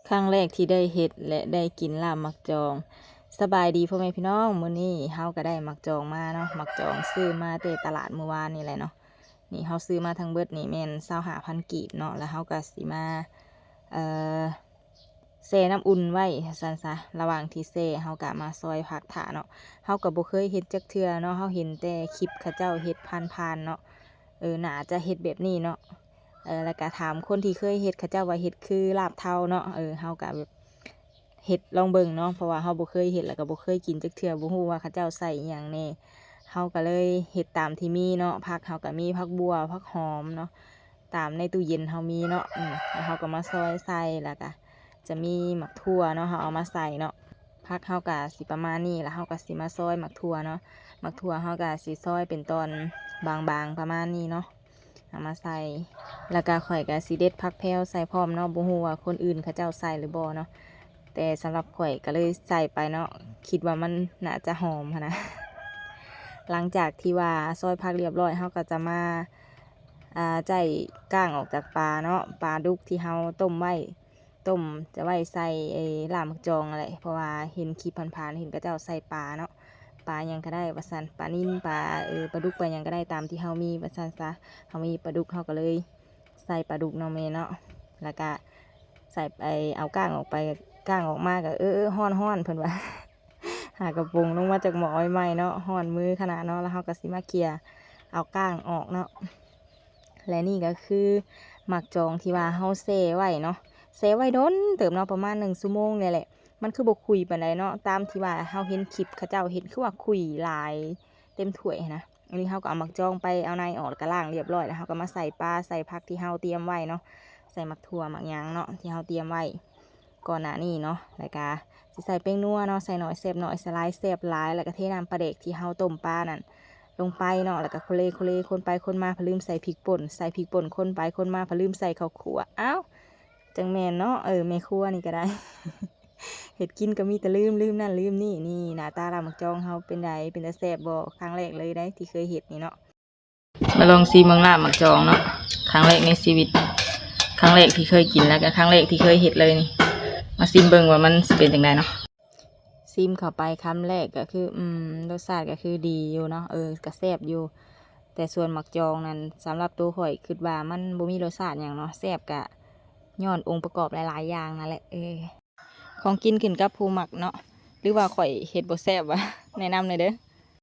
ครั้งแรกที่ได้เฮ็ดและได้กินลาบมักจองสบายดีพ่อแม่พี่น้องมื้อนี้เฮาก็ได้มักจองมาเนาะมักจองซื้อมาแต่ตลาดเมื่อวานนี่แหละเนาะนี่เฮาซื้อมาทั้งเบิดนี่แม่น25,000กีบเนาะแล้วเฮาก็สิมาเอ่อแช่น้ำอุ่นไว้ซั่นซะระหว่างที่แช่เฮาก็มาซอยผักถาเนาะเฮาก็บ่เคยเฮ็ดจักเทื่อเนาะเฮาเห็นแต่คลิปเขาเจ้าเฮ็ดผ่านๆเนาะน่าจะเฮ็ดแบบนี้เนาะ แล้วก็ถามคนที่เคยเฮ็ดเขาเจ้าว่าเฮ็ดคือลาบเทาเนาะเฮาก็แบบเฮ็ดลองเบิ่งเนาะเพราะว่าเฮาบ่เคยเฮ็ดแล้วก็บ่เคยกินจักเทื่อบ่ฮู้ว่าเขาเจ้าใส่อิหยังแหน่เฮาก็เลยเฮ็ดตามที่มีเนาะผักเฮาก็มีผักบัวผักหอมเนาะตามในตู้เย็นเฮามีเนาะแล้วเฮาก็มาซอยใส่แล้วก็จะมีหมักถั่วเนาะเฮาเอามาใส่เนาะผักเฮาก็สิประมาณนี้แล้วเฮาก็สิมาซอยหมักถั่วเนาะหมักถั่วเฮาก็สิซอยเป็นตอนบางๆประมาณนี้เนาะเอามาใส่ แล้วก็ข่อยก็สิเด็ดผักแพรวใส่พร้อมเนาะบ่ฮู้ว่าคนอื่นเขาเจ้าใส่หรือบ่เนาะแต่สำหรับข่อยก็เลยใส่ไปเนาะคิดว่ามันน่าจะหอมหั้นนะ หลังจากที่ว่าซอยผักเรียบร้อยเฮาก็จะมาใจก้างออกจากปลาเนาะปลาดุกที่เฮาต้มไว้ต้มจะไว้ใส่ลาบมักจองอะไรเพราะว่าเห็นคลิปผ่านๆเห็นเขาเจ้าใส่ปลาเนาะปลายังก็ได้ว่าซั่นปลานิ่นปลาปลาดุกปลายังก็ได้ตามที่เฮามีว่าซั่นซะเฮามีปลาดุกเฮาก็เลยใส่ปลาดุกเนาะแม่เนาะแล้วก็ใส่ไปเอาก้างออกไปก้างออกมาก็ฮ้อนเพิ่นว่า หากระปุงลงมาจากหมอใหม่เนาะห่อนมือขนาดเนาะแล้วเฮาก็สิมาเกลี่ยเอาก้างออกเนาะและนี่ก็คือหมักจองที่ว่าเฮาแช่ไว้เนาะแช่ไว้โดนเติมเนาะประมาณ1 ชั่วโมงเนี่ยแหละมันคือบ่คุยปานใดเนาะตามที่ว่าเฮาเห็นคลิปเขาเจ้าเห็นคือว่าคุยหลายเต็มถ้วยนะอันนี้เฮาก็เอาหมักจองไปเอาในออกแล้วก็ล้างเรียบร้อยแล้วเฮาก็มาใส่ปลาใส่ผักที่เฮาเตรียมไว้เนาะใส่หมักถั่วหมักหยังเนาะที่เฮาเตรียมไว้ก่อนหน้านี้เนาะแล้วก็ สิใส่แป้งนัวเนาะใส่หน่อยเสียบหน่อยสไลด์เสียบหลายแล้วก็เทน้ำปลาเด็กที่เฮาต้มปลานั่นลงไปเนาะแล้วก็คนไปคนมาพะลืมใส่พริกป่นใส่พริกป่นคนไปคนมาพะลืมใส่ข้าวคั่วอ้าวจังแม่นเนาะแม่ครัวนี่ก็ได้ เห็ดกินก็มีแต่ลืมนั่นลืมนี่นี่หน้าตาลาบมักจองเฮาเป็นไดเป็นตาแซ่บบ่ครั้งแรกเลยได้ที่เคยเห็ดนี่เนาะมาลองซีเมืองลาบมักจองเนาะครั้งแรกในชีวิตครั้งแรกที่เคยกินแล้วก็ครั้งแรกที่เคยเห็ดเลยนี่มาซิมเบิ่งว่ามันสิเป็นจังไดเนาะซิมเข้าไปคำแรกก็คือรสชาติก็คือดีอยู่เนาะก็แซ่บอยู่แต่ส่วนหมักจองนั้นสำหรับตัวข่อยคิดว่ามันบ่มีรสชาติหยังเนาะแซ่บก็ย้อนองค์ประกอบหลายๆอย่างนั่นแหละของกินขึ้นกับผู้หมักเนาะหรือว่าข่อยเฮ็ดบ่แซ่บวะ แนะนำหน่อยเด้อ